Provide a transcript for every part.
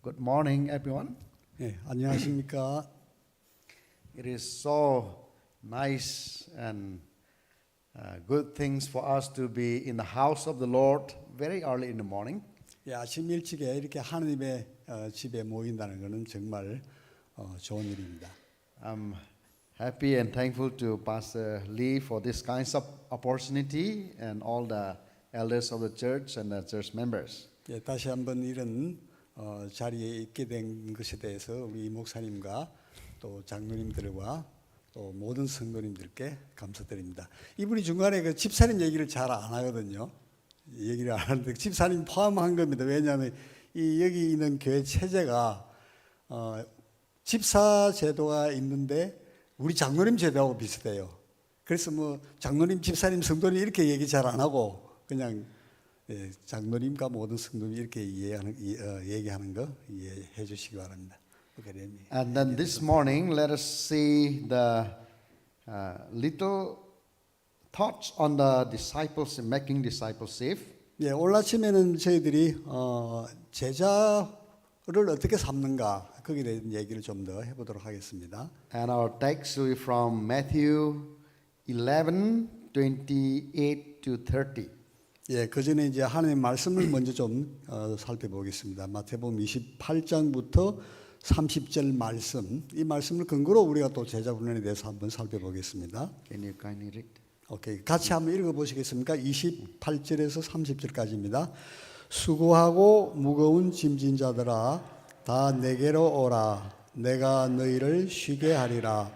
Good morning, everyone. 네, 안녕하십니까? It is so nice and good things for us to be in the house of the Lord very early in the morning. 예, 아침 일찍에 이렇게 하나님의 집에 모인다는 것은 정말 좋은 일입니다. I'm happy and thankful to Pastor Lee for this kinds of opportunity and all the elders of the church and the church members. 예, 다시 한번 이런 자리에 있게 된 것에 대해서 우리 목사님과 또 장로님들과 또 모든 성도님들께 감사드립니다. 이분이 중간에 그 집사님 얘기를 잘 안 하거든요. 얘기를 안 하는데 집사님 포함한 겁니다. 왜냐하면 여기 있는 교회 체제가 집사 제도가 있는데 우리 장로님 제도하고 비슷해요. 그래서 뭐 장로님, 집사님, 성도님 이렇게 얘기 잘 안 하고 그냥 장로님과 모든 성도님 이렇게 얘기하는 거 이해해 주시기 바랍니다. And then this morning, let us see the little thoughts on the disciples, making discipleship. 예, 오늘 아침에는 저희들이 제자를 어떻게 삼는가 거기에 대한 얘기를 좀 더 해보도록 하겠습니다. And our text will be from Matthew 11:28 to 30. 예, 그 전에 이제 하나님의 말씀을 먼저 좀 살펴보겠습니다. 마태복음 28장부터 30절 말씀, 이 말씀을 근거로 우리가 또 제자 훈련에 대해서 한번 살펴보겠습니다. Can you kindly read? 오케이, 같이 한번 읽어보시겠습니까? 28절에서 30절까지입니다. 수고하고 무거운 짐진 자들아, 다 내게로 오라. 내가 너희를 쉬게 하리라.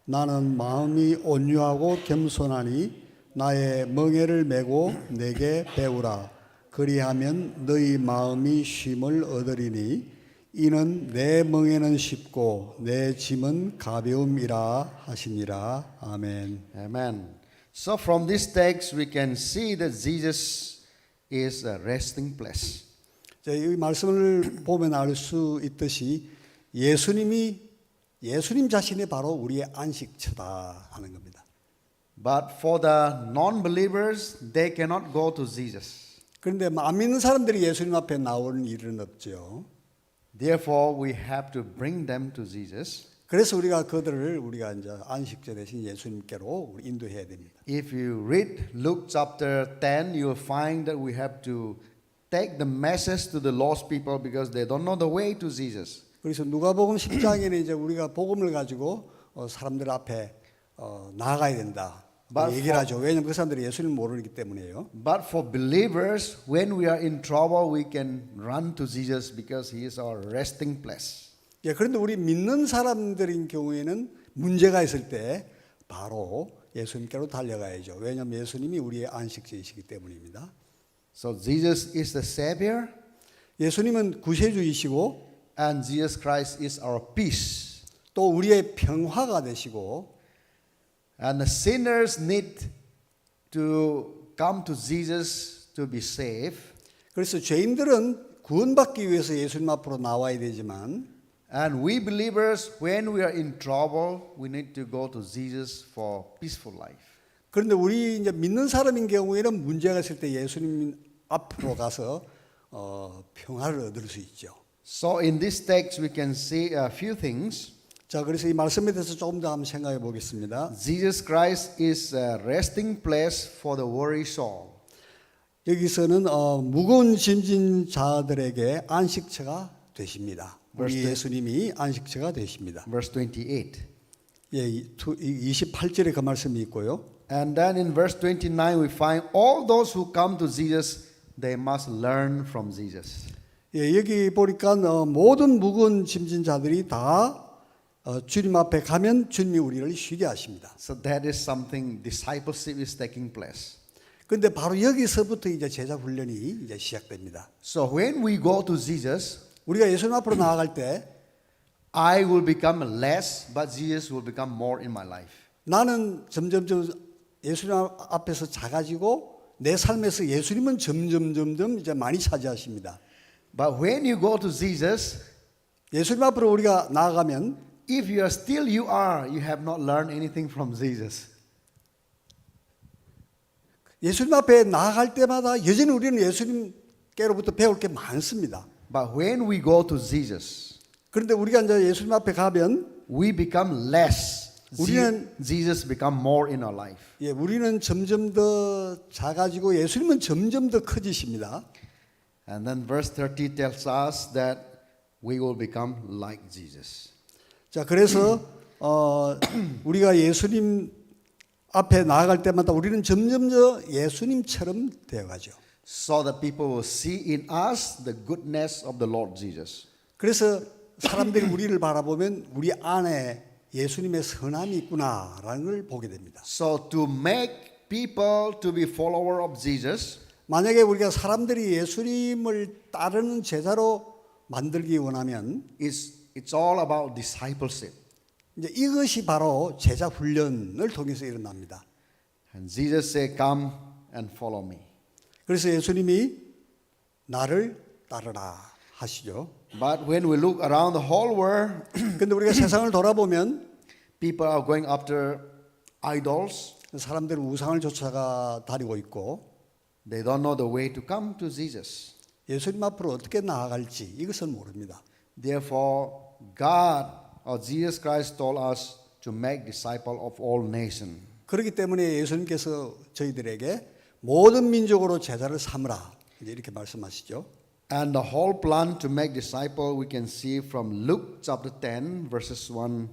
나는 마음이 온유하고 겸손하니 나의 멍에를 메고 내게 배우라. 그리하면 너희 마음이 쉼을 얻으리니 이는 내 멍에는 쉽고 내 짐은 가벼움이라 하시니라. 아멘. Amen. So from this text we can see that Jesus is a resting place. 자, 이 말씀을 보면 알 수 있듯이 예수님 자신이 바로 우리의 안식처다 하는 겁니다. But for the non-believers, they cannot go to Jesus. 그런데 안 믿는 사람들이 예수님 앞에 나오는 일은 없죠. Therefore, we have to bring them to Jesus. 그래서 우리가 이제 안식처 대신 예수님께로 인도해야 됩니다. If you read Luke chapter 10, you will find that we have to take the message to the lost people because they don't know the way to Jesus. 그래서 누가복음 10장에는 이제 우리가 복음을 가지고 사람들 앞에 나아가야 된다. 얘기를 하죠. 왜냐하면 그 사람들이 예수님을 모르기 때문에요. But for believers, when we are in trouble, we can run to Jesus because He is our resting place. 예, 그런데 우리 믿는 사람들인 경우에는 문제가 있을 때 바로 예수님께로 달려가야죠. 왜냐하면 예수님이 우리의 안식처이시기 때문입니다. So Jesus is the Savior, 예수님은 구세주이시고 and Jesus Christ is our peace. 또 우리의 평화가 되시고 And the sinners need to come to Jesus to be saved. 그래서 죄인들은 구원받기 위해서 예수님 앞으로 나와야 되지만 And we believers, when we are in trouble, we need to go to Jesus for peaceful life. 그런데 우리 이제 믿는 사람인 경우에는 문제가 있을 때 예수님 앞으로 가서 평화를 얻을 수 있죠. So in this text we can see a few things. 자, 그래서 이 말씀에 대해서 조금 더 한번 생각해 보겠습니다. Jesus Christ is a resting place for the weary soul. 여기서는 무거운 짐진 자들에게 안식처가 되십니다. 우리 예수님이 안식처가 되십니다. Verse 28. 예, 28절에 그 말씀이 있고요. And then in verse 29 we find all those who come to Jesus, they must learn from Jesus. 예, 여기 보니까 모든 무거운 짐진 자들이 다 주님 앞에 가면 주님이 우리를 쉬게 하십니다. So that is something, discipleship is taking place. 그런데 바로 여기서부터 이제 제자 훈련이 이제 시작됩니다. So when we go to Jesus, 우리가 예수님 앞으로 나아갈 때 I will become less, but Jesus will become more in my life. 나는 점점 예수님 앞에서 작아지고 내 삶에서 예수님은 점점 이제 많이 차지하십니다. But when you go to Jesus, 예수님 앞으로 우리가 나아가면 if you are still you have not learned anything from Jesus. 예수님 앞에 나아갈 때마다 여전히 우리는 예수님께로부터 배울 게 많습니다. But when we go to Jesus, 그런데 우리가 이제 예수님 앞에 가면 we become less. 우리는- Jesus become more in our life. 예, 우리는 점점 더 작아지고 예수님은 점점 더 커지십니다. And then verse 30 tells us that we will become like Jesus. 자, 그래서 우리가 예수님 앞에 나아갈 때마다 우리는 점점 더 예수님처럼 되어가죠. So that people will see in us the goodness of the Lord Jesus. 그래서 사람들이 우리를 바라보면 우리 안에 예수님의 선함이 있구나라는 걸 보게 됩니다. So to make people to be follower of Jesus, 만약에 우리가 사람들이 예수님을 따르는 제자로 만들기 원하면 it's all about discipleship. 이제 이것이 바로 제자 훈련을 통해서 일어납니다. And Jesus said, "Come and follow me." 그래서 예수님이 나를 따르라 하시죠. But when we look around the whole world, 근데 우리가 세상을 돌아보면 people are going after idols. 사람들은 우상을 쫓아가 다니고 있고 They don't know the way to come to Jesus. 예수님 앞으로 어떻게 나아갈지 이것은 모릅니다. Therefore, God or Jesus Christ told us to make disciple of all nations. 그렇기 때문에 예수님께서 저희들에게 모든 민족으로 제자를 삼으라 이제 이렇게 말씀하시죠. And the whole plan to make disciple we can see from Luke chapter 10 verses 1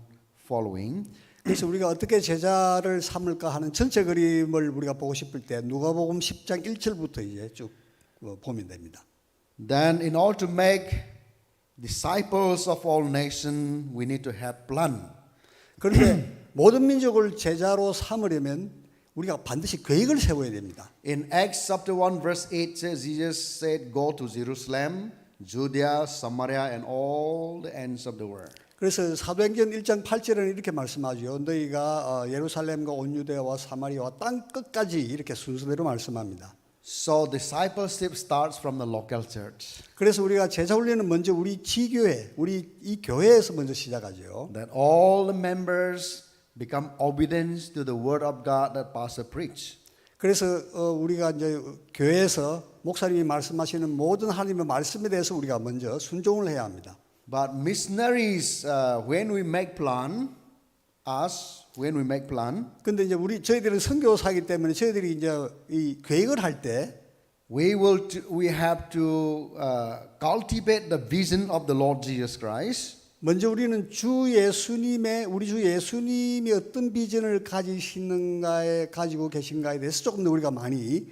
following. 그래서 우리가 어떻게 제자를 삼을까 하는 전체 그림을 우리가 보고 싶을 때 누가복음 10장 1절부터 이제 쭉 보면 됩니다. Then in order to make disciples of all nations, we need to have plan. 그런데 모든 민족을 제자로 삼으려면 우리가 반드시 계획을 세워야 됩니다. In Acts chapter 1 verse 8 says, Jesus said, "Go to Jerusalem, Judea, Samaria, and all the ends of the world." 그래서 사도행전 1장 8절에는 이렇게 말씀하죠. 너희가 예루살렘과 온 유대와 사마리아와 땅 끝까지 이렇게 순서대로 말씀합니다. So discipleship starts from the local church. 그래서 우리가 제자 훈련은 먼저 우리 지교회, 우리 이 교회에서 먼저 시작하죠. That all the members become obedient to the word of God that pastor preach. 그래서 우리가 이제 교회에서 목사님이 말씀하시는 모든 하나님의 말씀에 대해서 우리가 먼저 순종을 해야 합니다. But missionaries, when we make plan, when we make plan, 근데 이제 저희들은 선교사이기 때문에 저희들이 이제 이 계획을 할 때 we have to cultivate the vision of the Lord Jesus Christ. 먼저 우리는 우리 주 예수님이 어떤 비전을 가지고 계신가에 대해서 조금 더 우리가 많이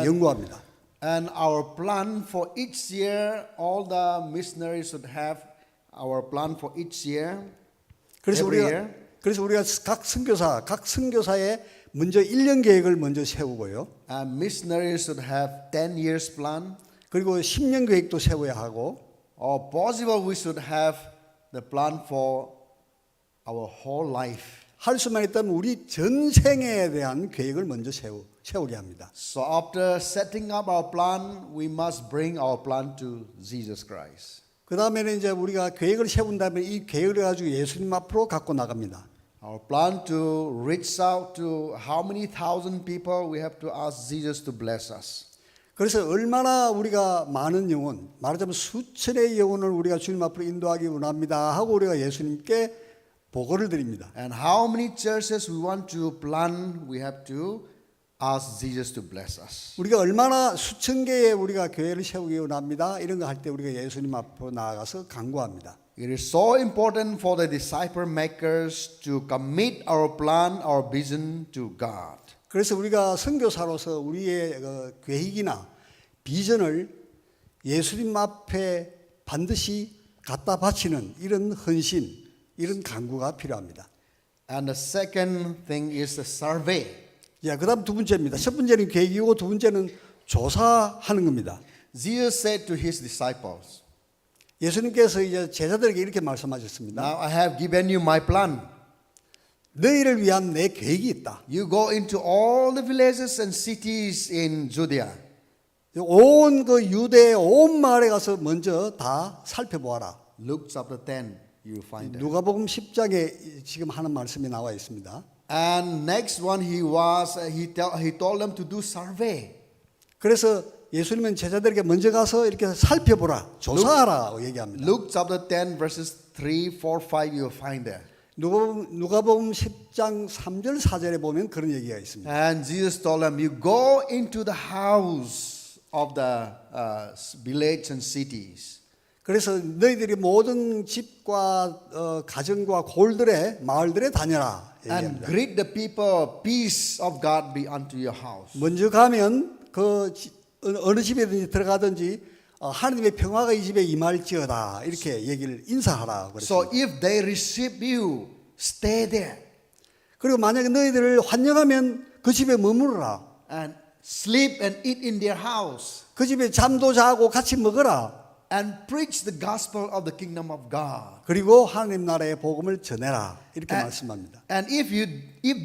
연구합니다. And our plan for each year, all the missionaries should have our plan for each year. 그래서 우리가 각 선교사의 먼저 1년 계획을 먼저 세우고요. And missionaries should have 10 years plan. 그리고 10년 계획도 세워야 하고, Or possible we should have the plan for our whole life. 할 수만 있다면 우리 전생에 대한 계획을 먼저 세우게 합니다. So after setting up our plan, we must bring our plan to Jesus Christ. 그 다음에는 이제 우리가 계획을 세운 다음에 이 계획을 가지고 예수님 앞으로 갖고 나갑니다. Our plan to reach out to how many thousand people, we have to ask Jesus to bless us. 그래서 얼마나 우리가 많은 영혼, 말하자면 수천의 영혼을 우리가 주님 앞으로 인도하기 원합니다 하고 우리가 예수님께 보고를 드립니다. And how many churches we want to plan, we have to ask Jesus to bless us. 우리가 얼마나 수천 개의 우리가 교회를 세우기 원합니다 이런 거 할 때 우리가 예수님 앞으로 나아가서 간구합니다. It is so important for the disciple makers to commit our plan, our vision to God. 그래서 우리가 선교사로서 우리의 계획이나 비전을 예수님 앞에 반드시 갖다 바치는 이런 헌신, 이런 간구가 필요합니다. And the second thing is the survey. 자, 그다음 두 번째입니다. 첫 번째는 계획이고 두 번째는 조사하는 겁니다. Jesus said to his disciples, 예수님께서 이제 제자들에게 이렇게 말씀하셨습니다. "Now I have given you my plan. 너희를 위한 내 계획이 있다. You go into all the villages and cities in Judea. 온 그 유대의 온 마을에 가서 먼저 다 살펴보아라. Luke chapter 10, you find it. 누가복음 10장에 지금 하는 말씀이 나와 있습니다. And next one he told them to do survey. 그래서 예수님은 제자들에게 먼저 가서 이렇게 살펴보라, 조사하라 얘기합니다. Luke chapter 10 verses 3, 4, 5 you will find there. 누가복음 10장 3절 4절에 보면 그런 얘기가 있습니다. And Jesus told them, you go into the house of the village and cities. 그래서 너희들이 모든 집과 가정과 골들의 마을들에 다녀라 And 얘기합니다. greet the people, peace of God be unto your house. 먼저 가면 그 어느 집에든지 들어가든지 하나님의 평화가 이 집에 임할지어다 이렇게 얘기를 인사하라 So 그랬습니다. if they receive you, stay there 그리고 만약에 너희들을 환영하면 그 집에 머무르라. and sleep and eat in their house 그 집에 잠도 자고 같이 먹어라. and preach the gospel of the kingdom of God. 그리고 하나님 나라의 복음을 전해라 이렇게 말씀합니다. And if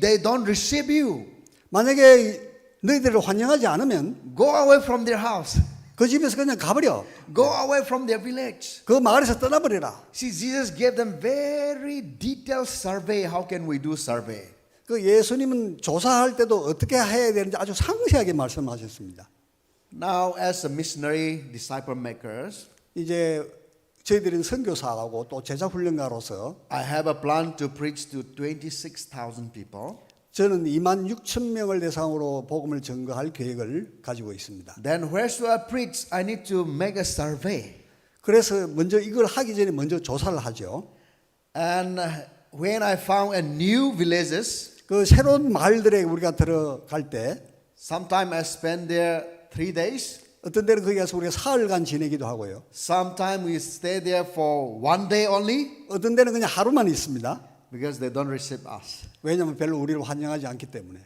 they don't receive you, 만약에 너희들을 환영하지 않으면 go away from their house. 그 집에서 그냥 가버려. Go away from their village. 그 마을에서 떠나버리라. See, Jesus gave them very detailed survey. How can we do survey? 그 예수님은 조사할 때도 어떻게 해야 되는지 아주 상세하게 말씀하셨습니다. Now, as a missionary disciple makers, 이제 저희들은 선교사하고 또 제자 훈련가로서 I have a plan to preach to 26,000 people. 저는 26,000명을 대상으로 복음을 전거할 계획을 가지고 있습니다. Then where should I preach? I need to make a survey. 그래서 먼저 이걸 하기 전에 먼저 조사를 하죠. And when I found a new villages, 그 새로운 마을들에 우리가 들어갈 때 sometime I spend there 3 days. 어떤 데는 거기 가서 우리가 사흘간 지내기도 하고요. Sometime we stay there for 1 day only 어떤 데는 그냥 하루만 있습니다. because they don't receive us. 왜냐하면 별로 우리를 환영하지 않기 때문에.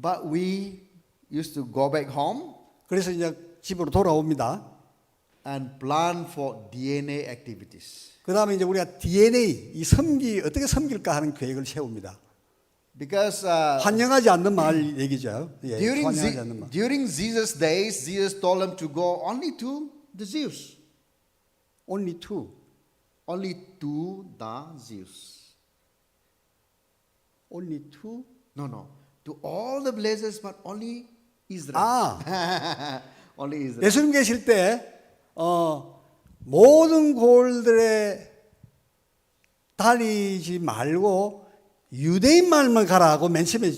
But we used to go back home 그래서 이제 집으로 돌아옵니다. and plan for DNA activities. 그 다음에 이제 우리가 DNA, 이 어떻게 섬길까 하는 계획을 세웁니다. Because 환영하지 않는 마을 얘기죠. 예, 환영하지 않는 마을. during Jesus' days, Jesus told them to go only to the Jews. Only two. Only to the Jews. Only two. No. To all the villages, but only Israel. Only Israel. 예수님 계실 때 모든 골들에 다니지 말고 유대인 말만 가라고 맨 처음에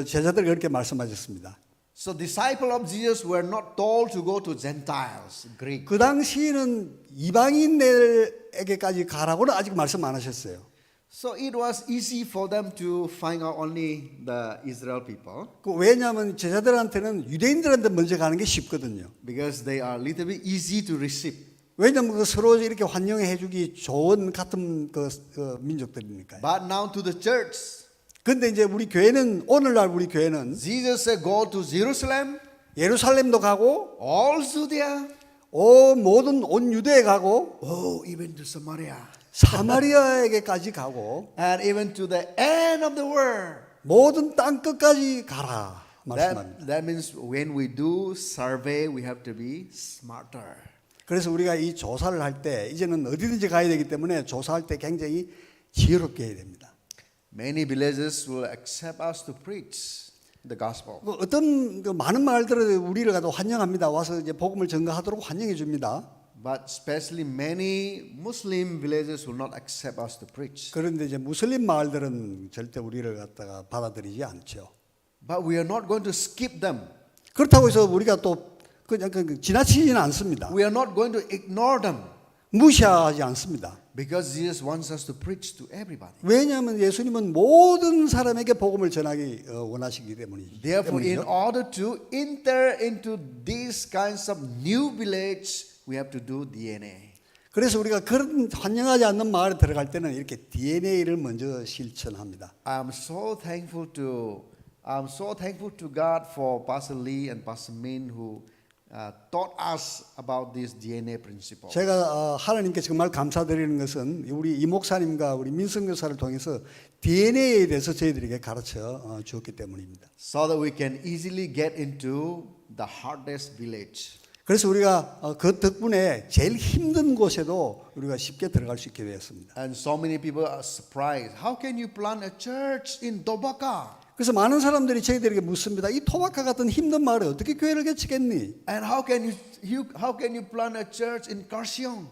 제자들이 그렇게 말씀하셨습니다. So disciples of Jesus were not told to go to Gentiles, Greek. 그 당시에는 이방인들에게까지 가라고는 아직 말씀 안 하셨어요. So it was easy for them to find out only the Israel people 왜냐하면 제자들한테는 유대인들한테 먼저 가는 게 쉽거든요. because they are a little bit easy to receive. 왜냐하면 서로 이렇게 환영해 주기 좋은 같은 그 민족들이니까요. But now to the church, 근데 이제 우리 교회는 오늘날 우리 교회는 Jesus said, go to Jerusalem, 예루살렘도 가고 all Judea, 모든 온 유대에 가고 even to Samaria, 사마리아에게까지 가고 and even to the end of the world. 모든 땅 끝까지 가라 말씀합니다. That means when we do survey, we have to be smarter. 그래서 우리가 이 조사를 할 때 이제는 어디든지 가야 되기 때문에 조사할 때 굉장히 지혜롭게 해야 됩니다. Many villages will accept us to preach the gospel. 어떤 많은 마을들은 우리를 가도 환영합니다. 와서 이제 복음을 전가하도록 환영해 줍니다. But especially many Muslim villages will not accept us to preach. 그런데 이제 무슬림 마을들은 절대 우리를 갖다가 받아들이지 않죠. But we are not going to skip them. 그렇다고 해서 우리가 또 그냥 지나치지는 않습니다. We are not going to ignore them 무시하지 않습니다. because Jesus wants us to preach to everybody. 왜냐하면 예수님은 모든 사람에게 복음을 전하기 원하시기 때문이죠. Therefore, in order to enter into these kinds of new village, we have to do DNA. 그래서 우리가 그런 환영하지 않는 마을에 들어갈 때는 이렇게 DNA를 먼저 실천합니다. I'm so thankful to God for Pastor Lee and Pastor Min who taught us about this DNA principle. 제가 하나님께 정말 감사드리는 것은 우리 이 목사님과 우리 민성 교사를 통해서 DNA에 대해서 저희들에게 가르쳐 주었기 때문입니다. So that we can easily get into the hardest village. 그래서 우리가 그 덕분에 제일 힘든 곳에도 우리가 쉽게 들어갈 수 있게 되었습니다. And so many people are surprised. How can you plant a church in Dobaka? 그래서 많은 사람들이 저희들에게 묻습니다. 이 토마카 같은 힘든 마을에 어떻게 교회를 개척했니? And how can you plant a church in Kaohsiung?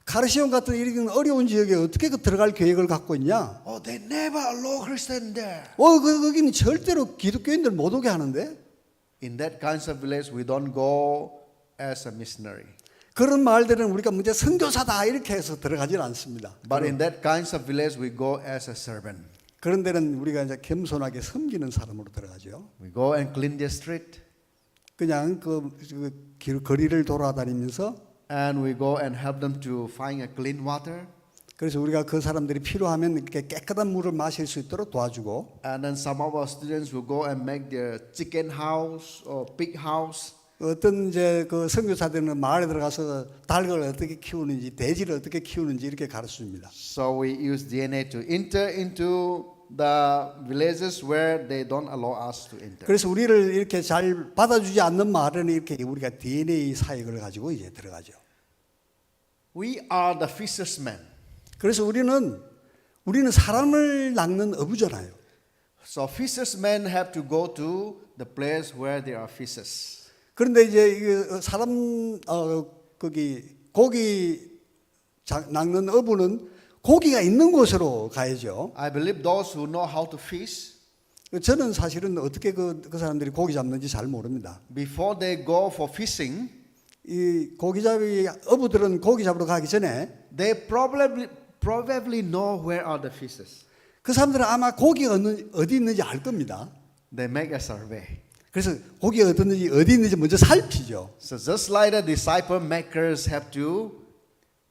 가르시온 같은 이런 어려운 지역에 어떻게 그 들어갈 계획을 갖고 있냐? Oh, they never allow Christian there. 거기는 절대로 기독교인들 못 오게 하는데. In that kinds of village, we don't go as a missionary. 그런 마을들은 우리가 문제 선교사다 이렇게 해서 들어가질 않습니다. But in that kinds of village, we go as a servant. 그런 데는 우리가 이제 겸손하게 섬기는 사람으로 들어가죠. We go and clean the street. 그냥 거리를 돌아다니면서 And we go and help them to find a clean water. 그래서 우리가 그 사람들이 필요하면 이렇게 깨끗한 물을 마실 수 있도록 도와주고. And then some of our students will go and make their chicken house or pig house. 어떤 이제 그 선교사들은 마을에 들어가서 닭을 어떻게 키우는지, 돼지를 어떻게 키우는지 이렇게 가르칩니다. So we use DNA to enter into the villages where they don't allow us to enter. 그래서 우리를 이렇게 잘 받아주지 않는 마을에는 이렇게 우리가 DNA 사역을 가지고 이제 들어가죠. We are the fishermen. 그래서 우리는 사람을 낚는 어부잖아요. So fishermen have to go to the place where there are fishes. 그런데 이제 사람 거기 고기 낚는 어부는 고기가 있는 곳으로 가야죠. I believe those who know how to fish, 저는 사실은 어떻게 그 사람들이 고기 잡는지 잘 모릅니다. before they go for fishing, 이 고기잡이 어부들은 고기 잡으러 가기 전에 they probably know where are the fishes. 그 사람들은 아마 고기가 어디 있는지 알 겁니다. They make a survey. 그래서 고기가 어디 있는지 먼저 살피죠. So just like the disciple makers have to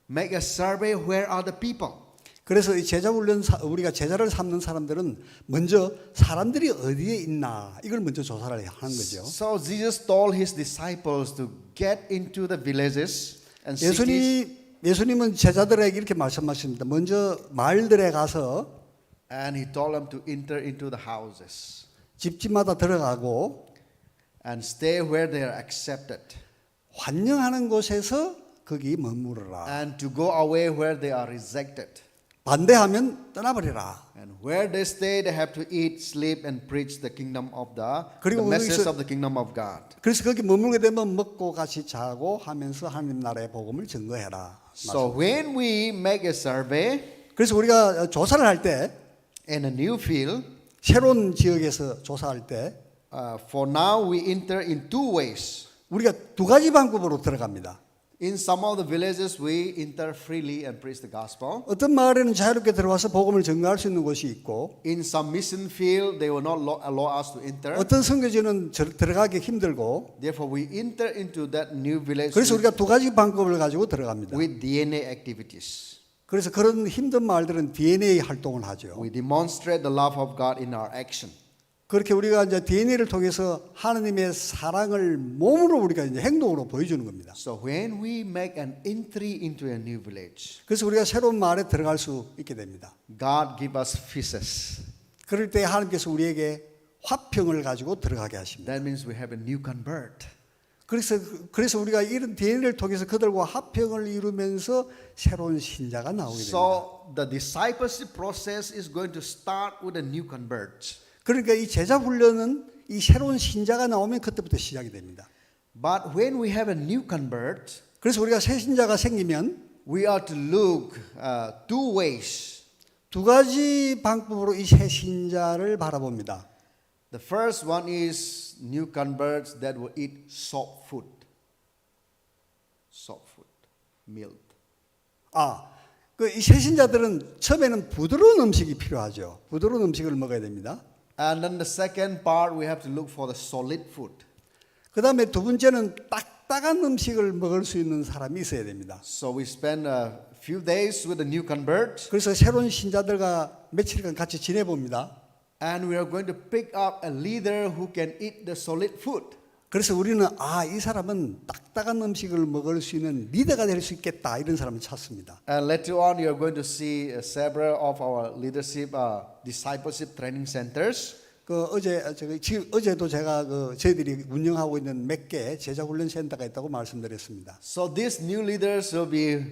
make a survey where are the people. 그래서 이 제자 훈련 우리가 제자를 삼는 사람들은 먼저 사람들이 어디에 있나 이걸 먼저 조사를 하는 거죠. So Jesus told his disciples to get into the villages and cities. 예수님은 제자들에게 이렇게 말씀하십니다. 먼저 마을들에 가서 And he told them to enter into the houses 집집마다 들어가고 and stay where they are accepted. 환영하는 곳에서 거기 머무르라. And to go away where they are rejected. 반대하면 떠나버리라. And where they stay, they have to eat, sleep, and preach the kingdom of the 그리고 message 거기서- of the kingdom of God. 그래서 거기 머물게 되면 먹고 같이 자고 하면서 하나님 나라의 복음을 증거해라. So when we make a survey 그래서 우리가 조사를 할 때 in a new field, 새로운 지역에서 조사할 때 for now we enter in two ways. 우리가 두 가지 방법으로 들어갑니다. In some of the villages, we enter freely and preach the gospel. 어떤 마을에는 자유롭게 들어와서 복음을 증거할 수 있는 곳이 있고 In some mission field, they will not allow us to enter. 어떤 선교지는 들어가기 힘들고 Therefore, we enter into that new village 그래서 우리가 두 가지 방법을 가지고 들어갑니다. with DNA activities. 그래서 그런 힘든 마을들은 DNA 활동을 하죠. We demonstrate the love of God in our action. 그렇게 우리가 이제 DNA를 통해서 하나님의 사랑을 몸으로 우리가 이제 행동으로 보여주는 겁니다. So when we make an entry into a new village, 그래서 우리가 새로운 마을에 들어갈 수 있게 됩니다. God give us fishes. 그럴 때 하나님께서 우리에게 화평을 가지고 들어가게 하십니다. That means we have a new convert. 그래서 우리가 이런 DNA를 통해서 그들과 화평을 이루면서 새로운 신자가 나오게 됩니다. So the discipleship process is going to start with a new convert. 그러니까 이 제자 훈련은 이 새로운 신자가 나오면 그때부터 시작이 됩니다. But when we have a new convert, 그래서 우리가 새 신자가 생기면 we are to look two ways. 두 가지 방법으로 이 새 신자를 바라봅니다. The first one is new converts that will eat soft food. Soft food, milk. 그 이 새 신자들은 처음에는 부드러운 음식이 필요하죠. 부드러운 음식을 먹어야 됩니다. And then the second part, we have to look for the solid food. 그 다음에 두 번째는 딱딱한 음식을 먹을 수 있는 사람이 있어야 됩니다. So we spend a few days with the new convert, 그래서 새로운 신자들과 며칠간 같이 지내봅니다. and we are going to pick up a leader who can eat the solid food. 그래서 우리는 이 사람은 딱딱한 음식을 먹을 수 있는 리더가 될 수 있겠다 이런 사람을 찾습니다. And later on, you are going to see several of our leadership, discipleship training centers. 어제도 제가 저희들이 운영하고 있는 몇 개 제자 훈련 센터가 있다고 말씀드렸습니다. So these new leaders will be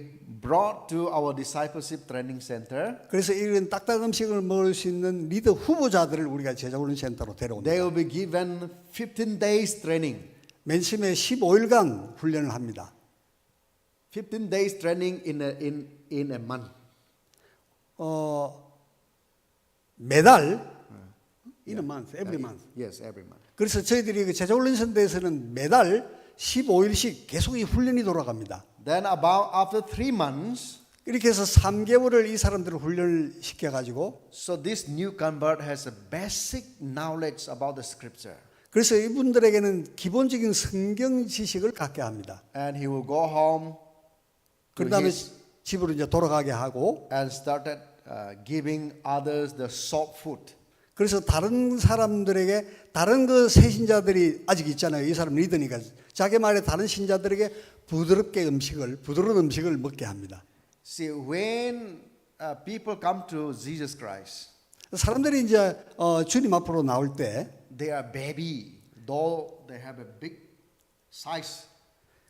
brought to our discipleship training center. 그래서 이런 딱딱한 음식을 먹을 수 있는 리더 후보자들을 우리가 제자훈련 센터로 They 데려옵니다. will be given 15 days training. 맨 처음에 15일간 훈련을 합니다. 15 days training in a month. 매달 in a month, every month. Yes, every month. 그래서 저희들이 그 제자훈련센터에서는 매달 15일씩 계속 이 훈련이 돌아갑니다. Then about after 3 months, 이렇게 해서 3개월을 이 사람들을 훈련을 시켜가지고 so this new convert has a basic knowledge about the scripture. 그래서 이분들에게는 기본적인 성경 지식을 갖게 합니다. And he will go home to 그 다음에 his, 집으로 이제 돌아가게 하고 and started giving others the soft food. 그래서 다른 사람들에게 다른 그 새신자들이 아직 있잖아요. 이 사람 리더니까 자기 말에 다른 신자들에게 부드러운 음식을 먹게 합니다. See, when people come to Jesus Christ, 사람들이 이제 주님 앞으로 나올 때 they are baby, though they have a big size.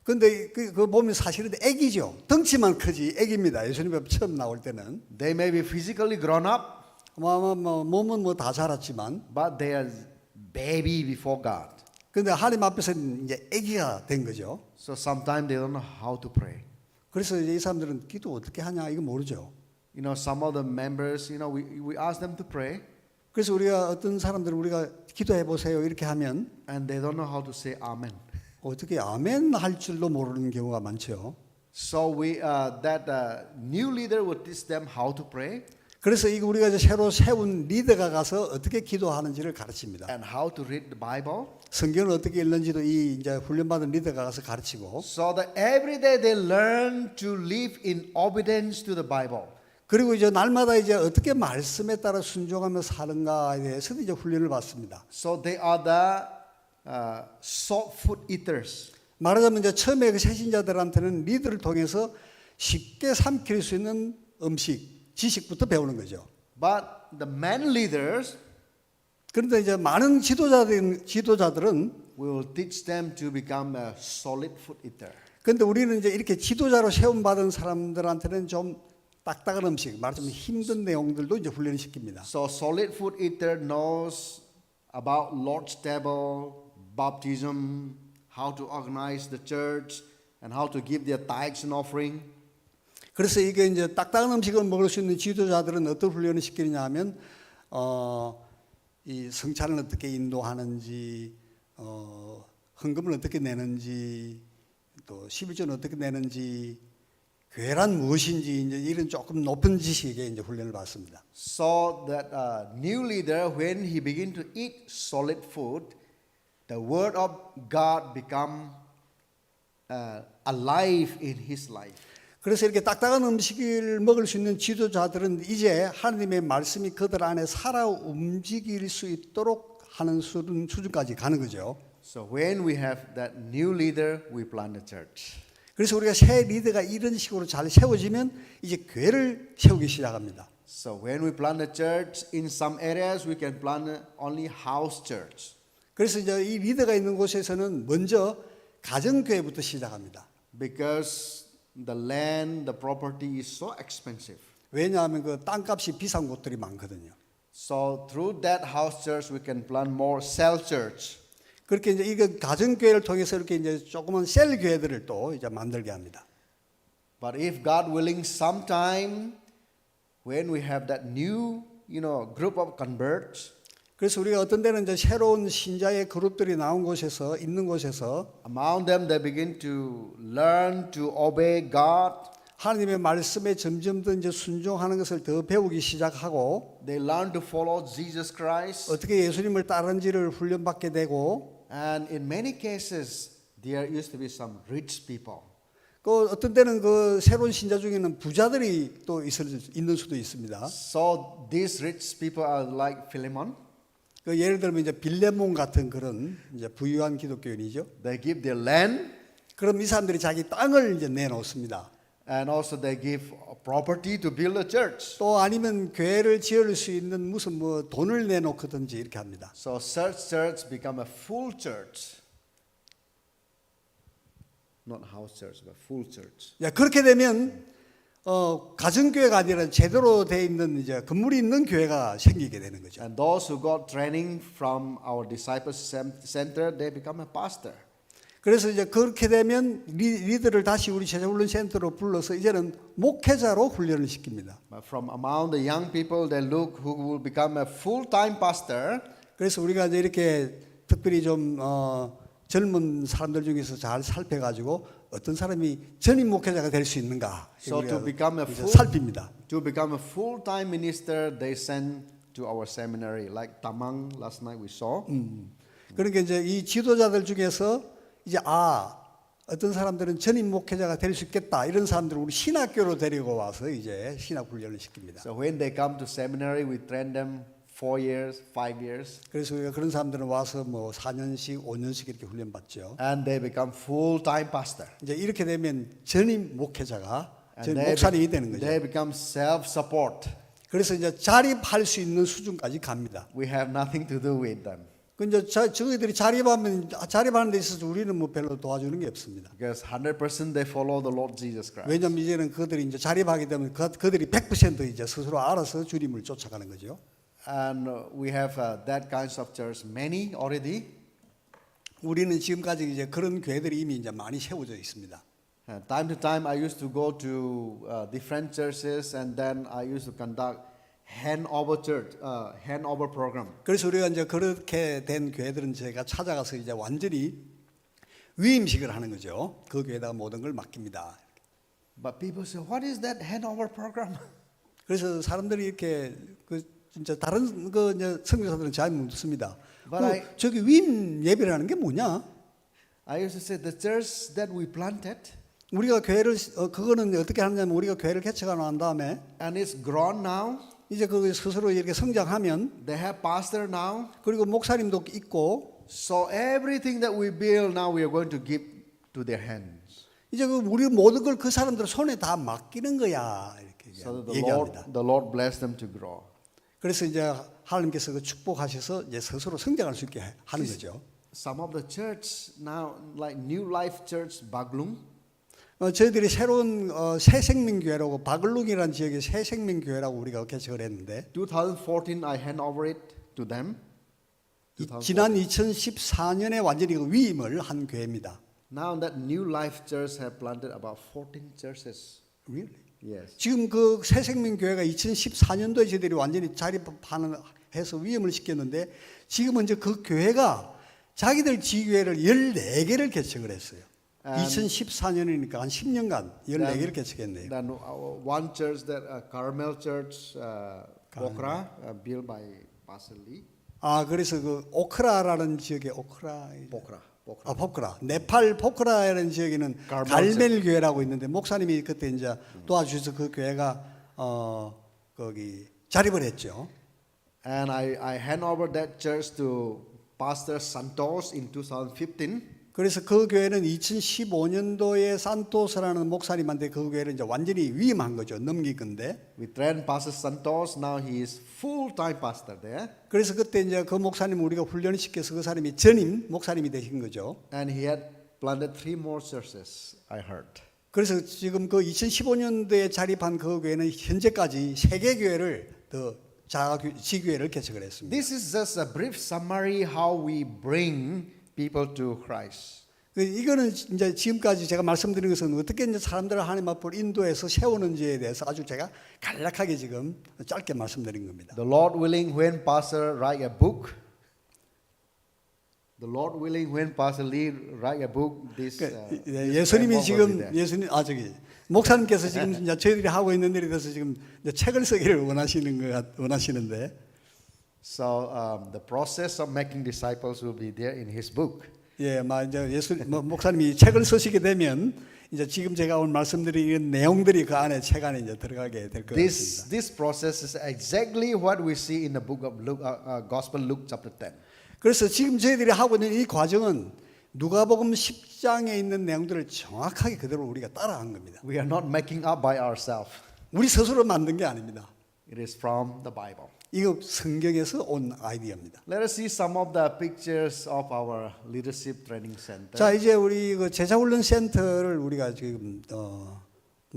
근데 그 보면 사실은 애기죠. 덩치만 크지 애기입니다. 예수님 앞에 처음 나올 때는 They may be physically grown up, 몸은 뭐 다 자랐지만 but they are baby before God. 근데 하나님 앞에서는 이제 애기가 된 거죠. So sometimes they don't know how to pray. 그래서 이제 이 사람들은 기도 어떻게 하냐 이거 모르죠. You know, some of the members, you know, we ask them to pray, 그래서 우리가 어떤 사람들은 우리가 기도해 보세요 이렇게 하면 and they don't know how to say Amen. 어떻게 아멘 할 줄도 모르는 경우가 많죠. So that new leader will teach them how to pray 그래서 이거 우리가 이제 새로 세운 리더가 가서 어떻게 기도하는지를 가르칩니다. and how to read the Bible. 성경을 어떻게 읽는지도 이 이제 훈련받은 리더가 가서 가르치고 So that every day they learn to live in obedience to the Bible. 그리고 이제 날마다 이제 어떻게 말씀에 따라 순종하며 사는가에 대해서도 이제 훈련을 받습니다. So they are the soft food eaters. 말하자면 이제 처음에 그 새신자들한테는 리더를 통해서 쉽게 삼킬 수 있는 음식, 지식부터 배우는 거죠. But the man leaders 그런데 이제 많은 지도자들은 will teach them to become a solid food eater. 그런데 우리는 이제 이렇게 지도자로 세움받은 사람들한테는 좀 딱딱한 음식, 말하자면 힘든 내용들도 이제 훈련을 시킵니다. So solid food eater knows about Lord's table, baptism, how to organize the church, and how to give their tithes and offering. 그래서 이게 이제 딱딱한 음식을 먹을 수 있는 지도자들은 어떤 훈련을 시키느냐 하면 이 성찬을 어떻게 인도하는지, 헌금을 어떻게 내는지, 또 11조는 어떻게 내는지, 교회란 무엇인지 이제 이런 조금 높은 지식에 이제 훈련을 받습니다. So that new leader, when he begin to eat solid food, the word of God become alive in his life. 그래서 이렇게 딱딱한 음식을 먹을 수 있는 지도자들은 이제 하나님의 말씀이 그들 안에 살아 움직일 수 있도록 하는 수준까지 가는 거죠. So when we have that new leader, we plant the church. 그래서 우리가 새 리더가 이런 식으로 잘 세워지면 이제 교회를 세우기 시작합니다. So when we plant a church, in some areas we can plant only house church. 그래서 이제 이 리더가 있는 곳에서는 먼저 가정교회부터 시작합니다. Because the land, the property is so expensive. 왜냐하면 그 땅값이 비싼 곳들이 많거든요. So through that house church, we can plant more cell church. 그렇게 이제 이거 가정교회를 통해서 이렇게 이제 조그만 셀 교회들을 또 이제 만들게 합니다. But if God willing, sometime when we have that new, group of converts, 그래서 우리가 어떤 때는 이제 새로운 신자의 그룹들이 나온 곳에서 있는 곳에서 among them they begin to learn to obey God. 하나님의 말씀에 점점 더 이제 순종하는 것을 더 배우기 시작하고 They learn to follow Jesus Christ. 어떻게 예수님을 따르는지를 훈련받게 되고 And in many cases, there used to be some rich people. 그 어떤 때는 그 새로운 신자 중에는 부자들이 또 있는 수도 있습니다. So these rich people are like Philemon. 그 예를 들면 이제 빌레몬 같은 그런 이제 부유한 기독교인이죠. They give their land, 그럼 이 사람들이 자기 땅을 이제 내놓습니다. and also they give property to build a church. 또 아니면 교회를 지을 수 있는 무슨 뭐 돈을 내놓거든지 이렇게 합니다. So such church become a full church. Not house church, but full church. 야, 그렇게 되면 가정교회가 아니라 제대로 돼 있는 이제 건물이 있는 교회가 생기게 되는 거죠. And those who got training from our disciples center, they become a pastor. 그래서 이제 그렇게 되면 리더를 다시 우리 제자훈련 센터로 불러서 이제는 목회자로 훈련을 시킵니다. But from among the young people, they look who will become a full-time pastor. 그래서 우리가 이제 이렇게 특별히 좀 젊은 사람들 중에서 잘 살펴가지고 어떤 사람이 전임 목회자가 될 수 있는가 So to become a 이제 full, 살핍니다. to become a full-time minister, they send to our seminary, like Tamang last night we saw. 그러니까 이제 이 지도자들 중에서 이제 어떤 사람들은 전임 목회자가 될 수 있겠다 이런 사람들을 우리 신학교로 데리고 와서 이제 신학 훈련을 시킵니다. So when they come to seminary, we train them 4 years, 5 years, 그래서 우리가 그런 사람들은 와서 뭐 4년씩, 5년씩 이렇게 훈련 받죠. and they become full-time pastor. 이제 이렇게 되면 전임 목회자가 And 목사님이 되는 거죠. they become self-support. 그래서 이제 자립할 수 있는 수준까지 갑니다. We have nothing to do with them. 그 이제 저희들이 자립하는 데 있어서 우리는 뭐 별로 도와주는 게 없습니다. Because 100% they follow the Lord Jesus Christ. 왜냐하면 이제는 그들이 이제 자립하게 되면 그들이 100% 이제 스스로 알아서 주님을 쫓아가는 거죠. And we have that kinds of church, many already. 우리는 지금까지 이제 그런 교회들이 이미 이제 많이 세워져 있습니다. Time to time, I used to go to different churches, and then I used to conduct handover program. 그래서 우리가 이제 그렇게 된 교회들은 제가 찾아가서 이제 완전히 위임식을 하는 거죠. 그 교회에다가 모든 걸 맡깁니다. But people say, "What is that handover program?" 그래서 사람들이 이렇게 진짜 다른 이제 선교사들은 잘 묻습니다. 저기 위임 예배라는 게 뭐냐? I used to say, "The church that we planted, 우리가 교회를 그거는 어떻게 하느냐면 우리가 교회를 개척하고 난 다음에 and it's grown now. 이제 그 스스로 이렇게 성장하면 They have pastor now. 그리고 목사님도 있고 So everything that we build now, we are going to give to their hands." 이제 그 우리 모든 걸 그 사람들 손에 다 맡기는 거야 이렇게 So that 얘기합니다. the Lord bless them to grow. 그래서 이제 하나님께서 그 축복하셔서 이제 스스로 성장할 수 있게 하는 거죠. Some of the church now, like New Life Church Baglung, 저희들이 새로운 새생명교회라고 바글룩이라는 지역의 새생명교회라고 우리가 개척을 했는데 2014 I hand over it to them. 지난 2014년에 완전히 그 위임을 한 교회입니다. Now that New Life Church have planted about 14 churches. Really? Yes. 지금 그 새생명교회가 2014년도에 저희들이 완전히 자립하는 해서 위임을 시켰는데 지금은 이제 그 교회가 자기들 지교회를 14개를 개척을 했어요. 2014년이니까 한 10년간 14개를 개척했네요. Then one church that Carmel Church, Pokhara, built by Pastor Lee. 그래서 그 오크라라는 지역에 Pokhara. 포크라. 네팔 포크라라는 지역에는 갈멜 교회라고 있는데 목사님이 그때 이제 도와주셔서 그 교회가 거기 자립을 했죠. And I hand over that church to Pastor Santos in 2015. 그래서 그 교회는 2015년도에 산토스라는 목사님한테 그 교회를 이제 완전히 위임한 거죠. 넘긴 건데. We trained Pastor Santos. Now he is full-time pastor there. 그래서 그때 이제 그 목사님 우리가 훈련을 시켜서 그 사람이 전임 목사님이 되신 거죠. And he had planted 3 more churches, I heard. 그래서 지금 그 2015년도에 자립한 그 교회는 현재까지 3개 교회를 더 지교회를 개척을 했습니다. This is just a brief summary how we bring people to Christ. 이거는 이제 지금까지 제가 말씀드린 것은 어떻게 이제 사람들을 하나님 앞으로 인도해서 세우는지에 대해서 아주 제가 간략하게 지금 짧게 말씀드린 겁니다. The Lord willing, when Pastor write a book, the Lord willing, when Pastor Lee write a book, this. 예수님이 지금 목사님께서 지금 이제 저희들이 하고 있는 일에 대해서 지금 이제 책을 쓰기를 원하시는데. So the process of making disciples will be there in his book. 예, 이제 목사님이 책을 쓰시게 되면 이제 지금 제가 오늘 말씀드린 내용들이 그 안에 책 안에 이제 들어가게 될 것 같습니다. This process is exactly what we see in the book of Luke, Gospel Luke chapter 10. 그래서 지금 저희들이 하고 있는 이 과정은 누가복음 10장에 있는 내용들을 정확하게 그대로 우리가 따라한 겁니다. We are not making up by ourselves. 우리 스스로 만든 게 아닙니다. It is from the Bible. 이거 성경에서 온 아이디어입니다. Let us see some of the pictures of our leadership training center. 자, 이제 우리 그 제자훈련 센터를 우리가 지금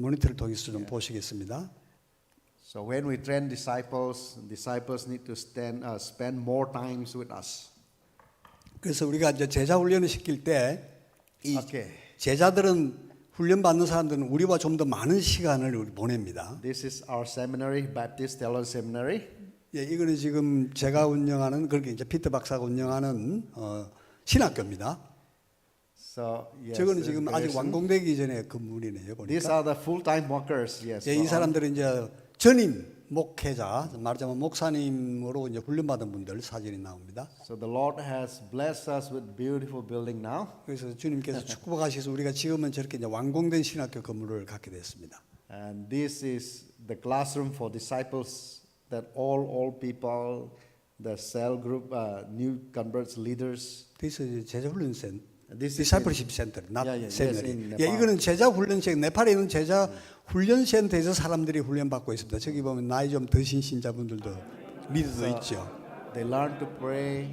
모니터를 통해서 좀 보시겠습니다. So when we train disciples, disciples need to spend more times with us. 그래서 우리가 이제 제자 훈련을 시킬 때 이 Okay. 제자들은 훈련 받는 사람들은 우리와 좀 더 많은 시간을 우리 보냅니다. This is our seminary, Baptist Theology Seminary. 예, 이거는 지금 제가 운영하는 그렇게 이제 피터 박사가 운영하는 신학교입니다. So yes, 저거는 지금 아직 Grayson. 완공되기 전에 건물이네요. These 보니까. are the full-time workers. Yes. 예, 이 사람들은 이제 전임 목회자, 말하자면 목사님으로 이제 훈련받은 분들 사진이 나옵니다. So the Lord has blessed us with beautiful building now, 그래서 주님께서 축복하셔서 우리가 지금은 저렇게 이제 완공된 신학교 건물을 갖게 됐습니다. and this is the classroom for disciples that all people, the cell group, new converts leaders. 그래서 이제 제자 훈련센, This is 디사이플십 센터, not Yeah, yeah, yes, seminary. in 예, Nepal. 이거는 제자 훈련센, 네팔에 있는 제자 훈련센터에서 사람들이 훈련받고 있습니다. 저기 보면 나이 좀 드신 신자분들도 리더도 있죠. They learn to pray,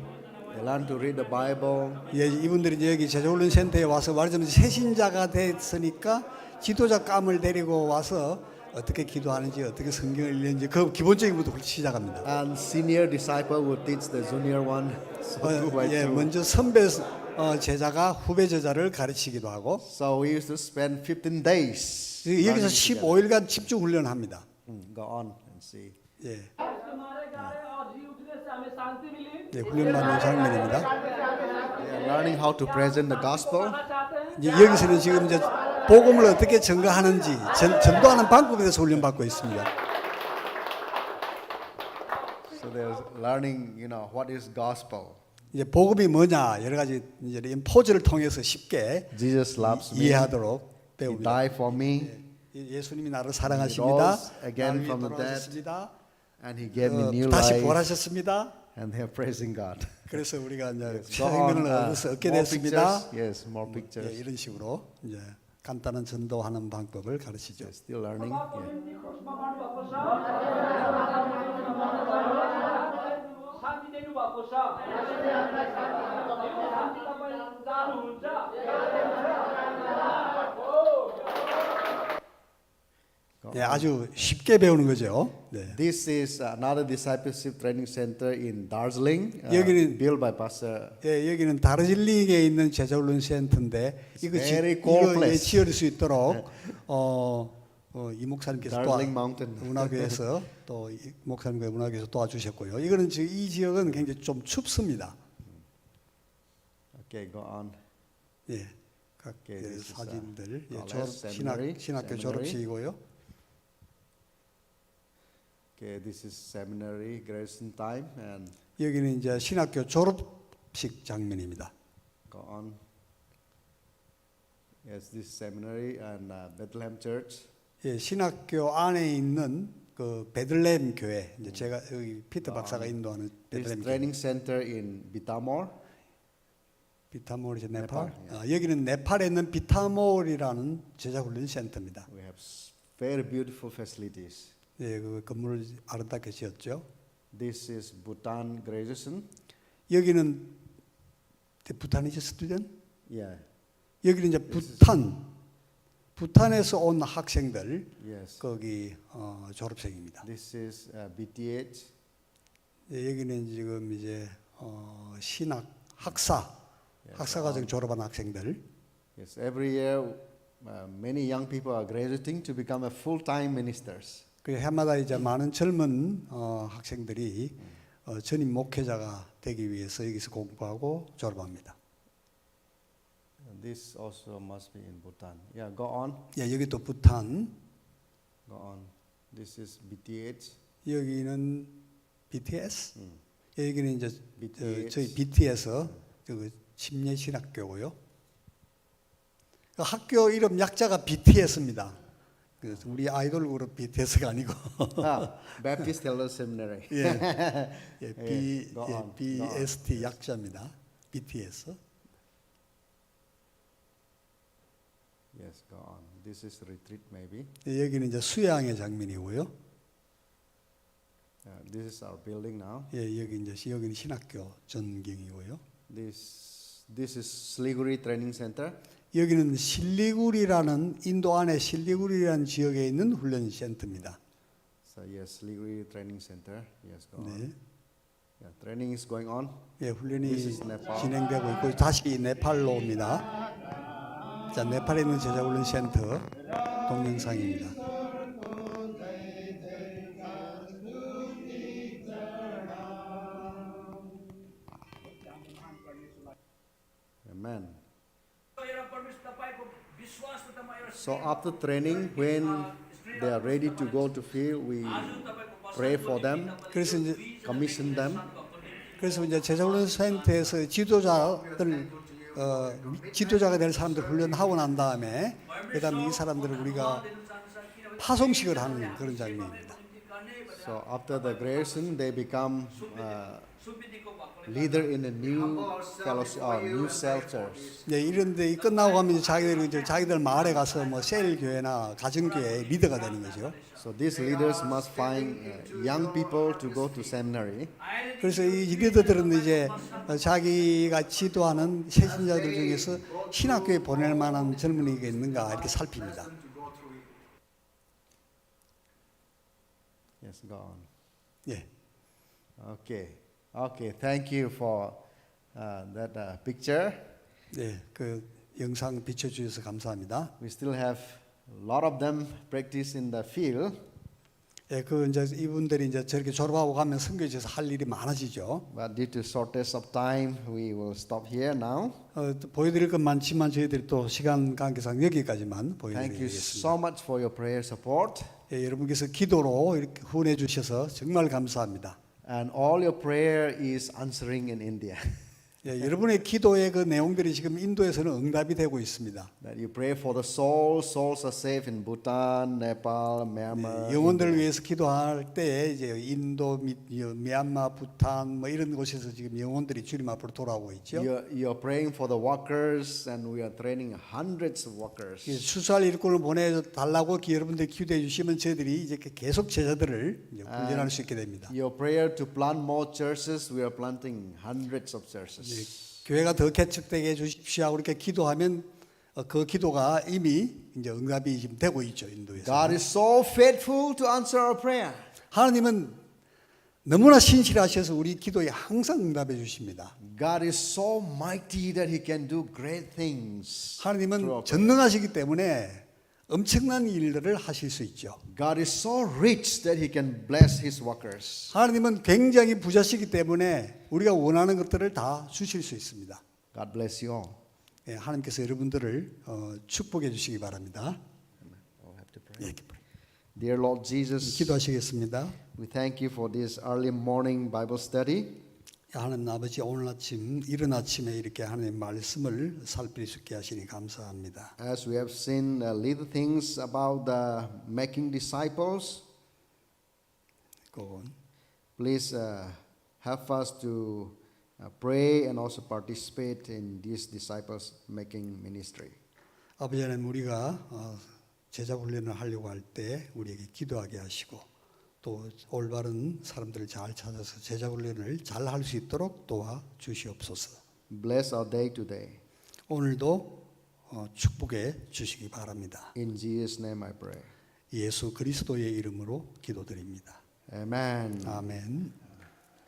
they learn to read the Bible. 예, 이분들이 이제 여기 제자 훈련센터에 와서 말하자면 새신자가 됐으니까 지도자감을 데리고 와서 어떻게 기도하는지, 어떻게 성경을 읽는지 그 기본적인 것부터 시작합니다. And senior disciple will teach the junior one. So two by 예, two. 먼저 선배 제자가 후배 제자를 가르치기도 하고 So we used to spend 15 days. 여기서 learning together. 15일간 집중 훈련합니다. Go on and see. 예, तुम्हारे गाए और जी उठने से हमें शांति मिली। 예, 훈련받는 장면입니다. They are learning how to present the gospel. खाना चाहते हैं 이제 여기서는 지금 이제 복음을 어떻게 전가하는지 전도하는 방법에 대해서 훈련받고 있습니다. So they're learning, what is gospel. 이제 복음이 뭐냐 여러 가지 이제 이런 포즈를 통해서 쉽게 Jesus loves me. 이해하도록 He 배웁니다. died for me, 예수님이 나를 사랑하십니다. rose again 나를 위해 from the dead. 돌아오셨습니다. and He gave me new 다시 life. 부활하셨습니다. And they're praising God. 그래서 우리가 이제 Go on. 생명을 얻게 More 됐습니다. pictures. Yes, more 예, pictures. 이런 식으로 이제 간단한 전도하는 방법을 가르치죠. They're still learning. Yeah. शान्ति दिनु भएको छ शान्ति तपाईँ चाहनुहुन्छ 예, 아주 쉽게 배우는 거죠. 네. This is another discipleship training center in Darjeeling, 여기는- built by Pastor. 예, 여기는 다르질링에 있는 제자훈련 센터인데 이거 very cold 이거 place. 지을 수 있도록 이 목사님께서 Darjeeling Mountain. 문화교에서 또 이 목사님과 문화교에서 도와주셨고요. 이거는 지금 이 지역은 굉장히 좀 춥습니다. Okay, go on. 예, 각 Okay, this is, 사진들 예, college, seminary, 신학교 seminary. 졸업식이고요. Okay, this is seminary graduation time, and 여기는 이제 신학교 졸업식 장면입니다. go on. Yes, this seminary and Bethlehem Church. 예, 신학교 안에 있는 그 베들레헴 교회 이제 제가 여기 피터 박사가 인도하는 This 베들레헴 교회. training center in Bitamor. 비타몰이죠, 네팔. 네팔, 여기는 네팔에 있는 비타몰이라는 제자훈련 센터입니다. We have very beautiful facilities. 예, 그 건물을 아름답게 지었죠. This is Bhutan graduation. 여기는 부탄이죠, 스튜던트. Yeah. 여기는 이제 부탄에서 온 학생들 Yes. 거기 졸업생입니다. This is BTH. 예, 여기는 지금 이제 신학 학사과정 졸업한 학생들. Yes. Every year, many young people are graduating to become a full-time ministers. 그 해마다 이제 많은 젊은 학생들이 전임 목회자가 되기 위해서 여기서 공부하고 졸업합니다. This also must be in Bhutan. Yeah. Go on. 예, 여기 또 부탄, Go on. This is BTH. 여기는 BTS, 여기는 이제 BTS. 저희 BT에서 그 침례신학교고요. 그 학교 이름 약자가 BTS입니다. 그래서 우리 아이돌 그룹 BTS가 아니고 Baptist Theology Seminary. 예, go on, BST 약자입니다. BTS. Yes. Go on. This is retreat maybe. 예, 여기는 이제 수양의 장면이고요. This is our building now. 예, 여기는 신학교 전경이고요. This is Siliguri Training Center. 여기는 실리구리라는 인도 안에 실리구리라는 지역에 있는 훈련 센터입니다. So yes, Siliguri Training Center. Yes, go on. 네. Yeah, training is going on. 예, 훈련이 This is Nepal. 진행되고 있고 다시 네팔로 옵니다. 자, 네팔에 있는 제자훈련 센터 동영상입니다. Amen. So after training, when they are ready to go to field, we pray for them, 그래서 이제 제자훈련 센터에서 지도자가 될 사람들 훈련하고 난 다음에 그다음에 이 사람들을 우리가 파송식을 하는 그런 장면입니다. So after the graduation, they become leader in a new fellowship or new cell church. 네, 이런데 끝나고 가면 이제 자기들 마을에 가서 뭐 셀 교회나 가정 교회 리더가 되는 거죠. So these leaders must find young people to go to seminary. 그래서 이 리더들은 이제 자기가 지도하는 세신자들 중에서 신학교에 보낼 만한 젊은이가 있는가 이렇게 살핍니다. Yes, go on. 예, Okay. Okay. Thank you for that picture. 네, 그 영상 비춰주셔서 감사합니다. We still have a lot of them practice in the field, 예, 그 이제 이분들이 이제 저렇게 졸업하고 가면 선교지에서 할 일이 많아지죠. but due to shortage of time, we will stop here now. 또 보여드릴 건 많지만 저희들이 또 시간 관계상 여기까지만 Thank you 보여드리겠습니다. so much for your prayer support. 예, 여러분께서 기도로 이렇게 후원해 주셔서 정말 감사합니다. And all your prayer is answering in India. 예, 여러분의 기도의 그 내용들이 지금 인도에서는 응답이 되고 있습니다. That you pray for the souls. Souls are saved in Bhutan, Nepal, Myanmar. 영혼들을 위해서 기도할 때 이제 인도, 미얀마, 부탄 뭐 이런 곳에서 지금 영혼들이 주님 앞으로 돌아오고 있죠. You're praying for the workers, and we are training hundreds of 예, workers. 수수할 일꾼을 보내달라고 여러분들이 기도해 주시면 저희들이 이제 계속 제자들을 이제 훈련할 수 있게 됩니다. Your prayer to plant more churches, we are planting hundreds of churches. 교회가 더 개척되게 해주십시오 하고 이렇게 기도하면 그 기도가 이미 이제 응답이 지금 되고 있죠, 인도에서. God is so faithful to answer our prayer. 하나님은 너무나 신실하셔서 우리 기도에 항상 응답해 주십니다. God is so mighty that He can do great things. 하나님은 전능하시기 때문에 엄청난 일들을 하실 수 있죠. God is so rich that He can bless His workers. 하나님은 굉장히 부자시기 때문에 우리가 원하는 것들을 다 주실 수 있습니다. God bless you all. 예, 하나님께서 여러분들을 축복해 주시기 바랍니다. We'll have to pray. 예, Dear Lord Jesus, 기도하시겠습니다. we thank you for this early morning Bible study. 하나님 아버지, 오늘 아침 이른 아침에 이렇게 하나님 말씀을 살필 수 있게 하시니 감사합니다. As we have seen little things about the making disciples, 꼭 please help us to pray and also participate in these disciples making ministry. 아버지 하나님, 우리가 제자 훈련을 하려고 할 때 우리에게 기도하게 하시고 또 올바른 사람들을 잘 찾아서 제자 훈련을 잘 할 수 있도록 도와 주시옵소서. Bless our day today. 오늘도 축복해 주시기 바랍니다. In Jesus' name I pray. 예수 그리스도의 이름으로 기도드립니다. Amen. 아멘.